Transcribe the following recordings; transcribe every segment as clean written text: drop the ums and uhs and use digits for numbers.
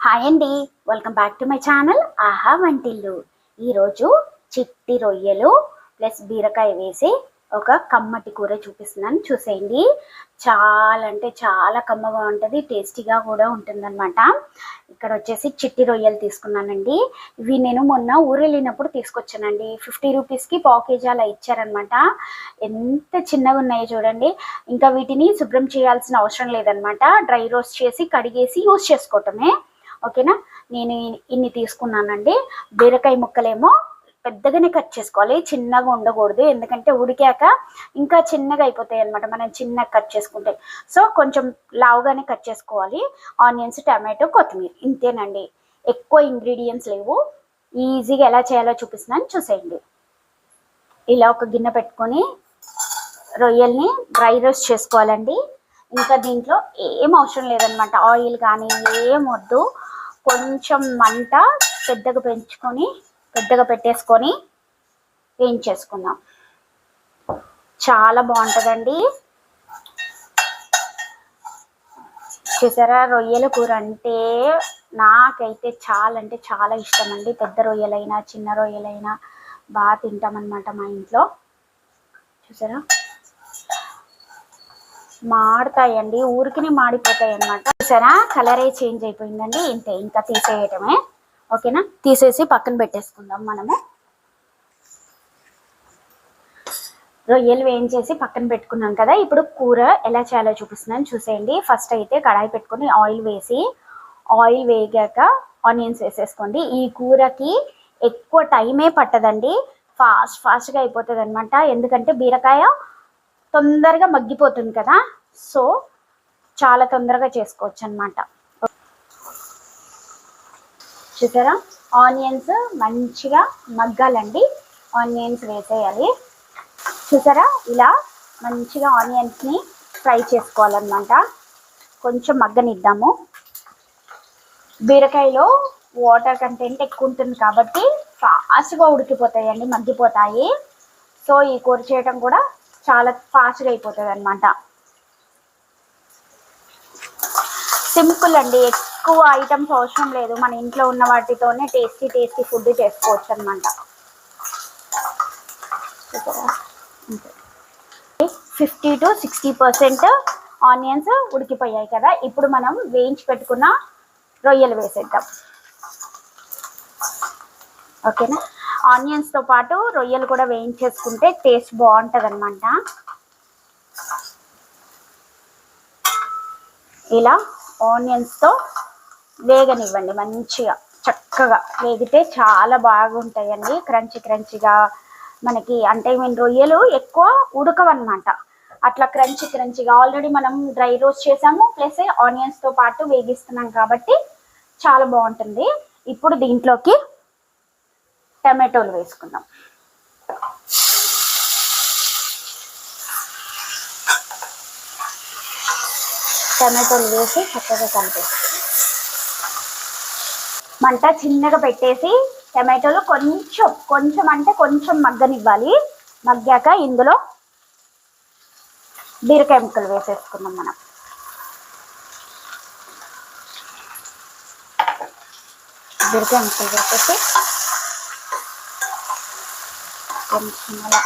Hi అండి, welcome back to my channel ఆహా వంటిల్లు. ఈరోజు చిట్టి రొయ్యలు ప్లస్ బీరకాయ వేసి ఒక కమ్మటి కూర చూపిస్తున్నాను, చూసేయండి. చాలా అంటే చాలా కమ్మగా ఉంటుంది, టేస్టీగా కూడా ఉంటుందన్నమాట. ఇక్కడ వచ్చేసి చిట్టి రొయ్యలు తీసుకున్నానండి. ఇవి నేను మొన్న ఊరు వెళ్ళినప్పుడు తీసుకొచ్చానండి. 50 రూపీస్కి పావు కేజీ అలా ఇచ్చారనమాట. ఎంత చిన్నగా ఉన్నాయో చూడండి. ఇంకా వీటిని శుభ్రం చేయాల్సిన అవసరం లేదనమాట. డ్రై రోస్ట్ చేసి కడిగేసి యూస్ చేసుకోవటమే. ఓకేనా, నేను ఇన్ని తీసుకున్నానండి. బీరకాయ ముక్కలేమో పెద్దగానే కట్ చేసుకోవాలి, చిన్నగా ఉండకూడదు. ఎందుకంటే ఉడికాక ఇంకా చిన్నగా అయిపోతాయి అనమాట మనం చిన్నగా కట్ చేసుకుంటే. సో కొంచెం లావుగానే కట్ చేసుకోవాలి. ఆనియన్స్, టమాటో, కొత్తిమీర, ఇంతేనండి. ఎక్కువ ఇంగ్రీడియంట్స్ లేవు. ఈజీగా ఎలా చేయాలో చూపిస్తున్నాను, చూసేయండి. ఇలా ఒక గిన్నె పెట్టుకొని రొయ్యల్ని డ్రై రోస్ట్ చేసుకోవాలండి. ఇంకా దీంట్లో ఏం అవసరం లేదనమాట, ఆయిల్ కానీ ఏం వద్దు. కొంచెం మంట పెద్దగా పెట్టేసుకొని వేయించేసుకుందాం. చాలా బాగుంటుందండి. చూసారా, రొయ్యల కూర అంటే నాకైతే చాలా అంటే చాలా ఇష్టం అండి. పెద్ద రొయ్యలైనా చిన్న రొయ్యలైనా బాగా తింటామన్నమాట మా ఇంట్లో. చూసారా, మాడతాయండి, ఊరికినే మాడిపోతాయి అన్నమాట. చూసారా, కలరే చేంజ్ అయిపోయిందండి. ఇంతే, ఇంకా తీసేయటమే. ఓకేనా, తీసేసి పక్కన పెట్టేసుకుందాం. మనము రొయ్యలు వేయించేసి పక్కన పెట్టుకున్నాం కదా. ఇప్పుడు కూర ఎలా చేయాలో చూపిస్తున్నాను, చూసేయండి. ఫస్ట్ అయితే కడాయి పెట్టుకొని ఆయిల్ వేగాక ఆనియన్స్ వేసేసుకోండి. ఈ కూరకి ఎక్కువ టైమే పట్టదండి, ఫాస్ట్గా అయిపోతుంది అనమాట. ఎందుకంటే బీరకాయ తొందరగా మగ్గిపోతుంది కదా, సో చాలా తొందరగా చేసుకోవచ్చు అనమాట. చూసారా, ఆనియన్స్ మంచిగా మగ్గాలండి. ఆనియన్స్ వేసేయాలి. చూసారా, ఇలా మంచిగా ఆనియన్స్ని ఫ్రై చేసుకోవాలన్నమాట. కొంచెం మగ్గనిద్దాము. బీరకాయలో వాటర్ కంటెంట్ ఎక్కువ ఉంటుంది కాబట్టి ఫాస్ట్గా ఉడికిపోతాయండి, మగ్గిపోతాయి. సో ఈ కూర చేయడం కూడా చాలా ఫాస్ట్గా అయిపోతుంది అనమాట. సింపుల్ అండి, ఎక్కువ ఐటమ్స్ అవసరం లేదు. మన ఇంట్లో ఉన్న వాటితోనే టేస్టీ ఫుడ్ చేసుకోవచ్చు అనమాట. 50 to 60% ఆనియన్స్ ఉడికిపోయాయి కదా. ఇప్పుడు మనం వేయించి పెట్టుకున్న రొయ్యలు వేసేద్దాం. ఓకేనా, ఆనియన్స్తో పాటు రొయ్యలు కూడా వేయించేసుకుంటే టేస్ట్ బాగుంటుంది అనమాట. ఇలా ఆనియన్స్తో వేగనివ్వండి. మంచిగా చక్కగా వేగితే చాలా బాగుంటాయండి, క్రంచిగా. మనకి అంటే రొయ్యలు ఎక్కువ ఉడకవన్నమాట, అట్లా క్రంచిగా. ఆల్రెడీ మనం డ్రై రోస్ట్ చేసాము, ప్లస్ ఆనియన్స్తో పాటు వేగిస్తున్నాం కాబట్టి చాలా బాగుంటుంది. ఇప్పుడు దీంట్లోకి టమాటోలు వేసుకుందాం. టమాటోలు వేసి చక్కగా కలిపేసుకుందాం. మంట చిన్నగా పెట్టేసి టమాటోలు కొంచెం అంటే కొంచెం మగ్గనివ్వాలి. మగ్గాక ఇందులో బీరకాయ ముక్కలు వేసేసుకుందాం మనం. బీరకాయ ముక్కలు వేసేసి కొంచెం అలా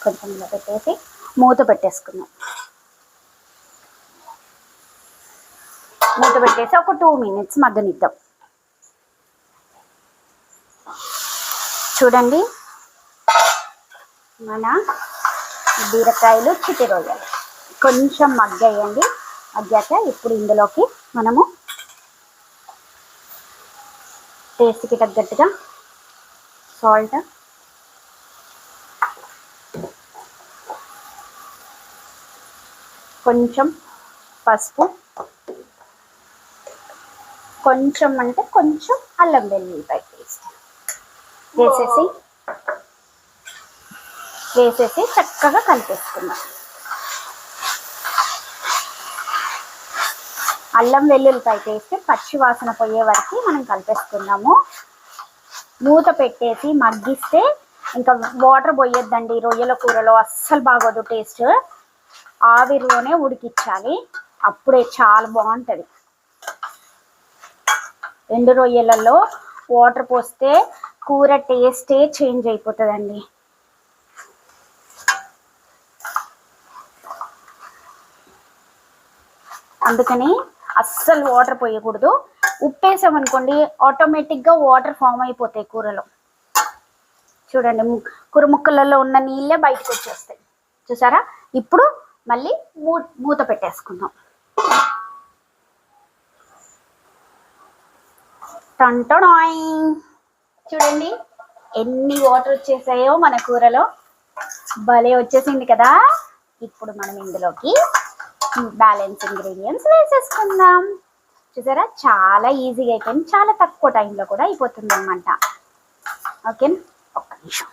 కొంచెం ఇలా పెట్టేసి మూత పెట్టేసుకుందాం. మూత పెట్టేసి ఒక 2 minutes మగ్గనిద్దాం. చూడండి, మన బీరకాయలు, చిట్టి రొయ్యలు కొంచెం మగ్గాయండి. మగ్గాక ఇప్పుడు ఇందులోకి మనము టేస్ట్కి తగ్గట్టుగా సాల్ట్, కొంచెం పసుపు, కొంచెం అంటే కొంచెం అల్లం వెల్లుల్లిపాయ పేస్ట్ వేసేసి చక్కగా కలిపేసుకుందాం. అల్లం వెల్లుల్లిపాయ పేస్ట్ పచ్చి వాసన పోయే వరకు మనం కలిపేసుకుందాము. మూత పెట్టేసి మగ్గిస్తే ఇంకా వాటర్ పోయొద్దండి రొయ్యల కూరలో, అస్సలు బాగోదు టేస్ట్. ఆవిరిలోనే ఉడికించాలి, అప్పుడే చాలా బాగుంటుంది. ఎండు రొయ్యలలో వాటర్ పోస్తే కూర టేస్టే చేంజ్ అయిపోతుందండి. అందుకని అస్సలు వాటర్ పోయకూడదు. ఉప్పు వేసామనుకోండి ఆటోమేటిక్గా వాటర్ ఫామ్ అయిపోతాయి కూరలో. చూడండి కూర ముక్కలలో ఉన్న నీళ్ళే బయటకు వచ్చేస్తాయి, చూసారా? ఇప్పుడు మళ్ళీ మూత పెట్టేసుకుందాం. టంటడాయ్, చూడండి ఎన్ని వాటర్ వచ్చేసాయో మన కూరలో, భలే వచ్చేసింది కదా. ఇప్పుడు మనం ఇందులోకి బ్యాలెన్స్ ఇంగ్రీడియంట్స్ వేసేసుకుందాం. చూసారా చాలా ఈజీగా అయిపోయింది, చాలా తక్కువ టైంలో కూడా అయిపోతుంది అనమాట. ఓకేనా, ఒక్క నిమిషం.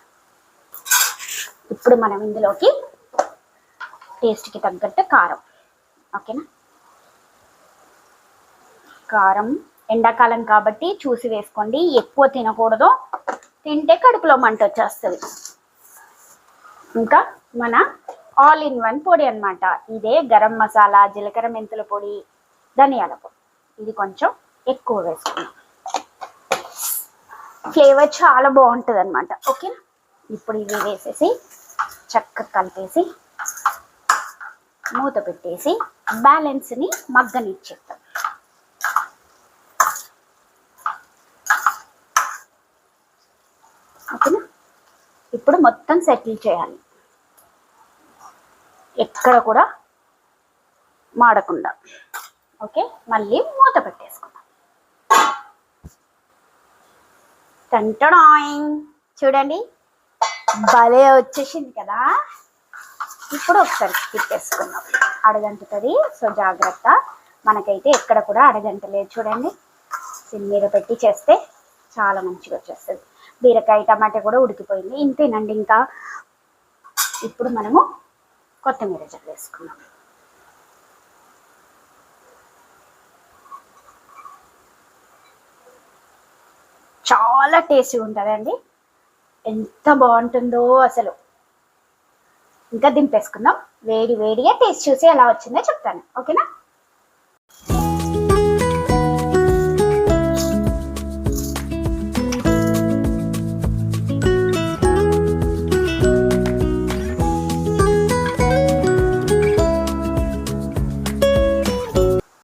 ఇప్పుడు మనం ఇందులోకి టేస్ట్కి తగ్గట్టు కారం. ఓకేనా, కారం ఎండాకాలం కాబట్టి చూసి వేసుకోండి, ఎక్కువ తినకూడదు, తింటే కడుపులో మంట వచ్చేస్తుంది. ఇంకా మన ఆల్ ఇన్ వన్ పొడి అనమాట, ఇదే గరం మసాలా, జీలకర్ర మెంతుల పొడి, ధనియాల పొడి, ఇది కొంచెం ఎక్కువ వేసుకున్నాం, ఫ్లేవర్ చాలా బాగుంటుంది అనమాట. ఓకేనా, ఇప్పుడు ఇవి వేసేసి చక్కగా కలిపేసి మూత పెట్టేసి బ్యాలెన్స్ని మగ్గనిచ్చేద్దాం. ఓకేనా, ఇప్పుడు మొత్తం సెటిల్ చేయాలి, ఎక్కడ కూడా మాడకుండా. ఓకే, మళ్ళీ మూత పెట్టేసుకుందాం. టంటడాయ్, చూడండి భలే వచ్చేసింది కదా. ఇప్పుడు ఒకసారి తిప్పేసుకుందాం, అడగంటుతుంది, సో జాగ్రత్త. మనకైతే ఎక్కడ కూడా అడగంటలేదు, చూడండి. సిమ్ మీద పెట్టి చేస్తే చాలా మంచిగా వచ్చేస్తుంది. బీరకాయ టమాటా కూడా ఉడికిపోయింది, ఇంతేనండి ఇంకా. ఇప్పుడు మనము కొత్తిమీర చల్లేసుకున్నాం. చాలా టేస్టీగా ఉంటుందండి, ఎంత బాగుంటుందో అసలు. ఇంకా దింపేసుకుందాం, వేడి వేడిగా టేస్ట్ చూసి ఎలా వచ్చిందో చెప్తాను. ఓకేనా.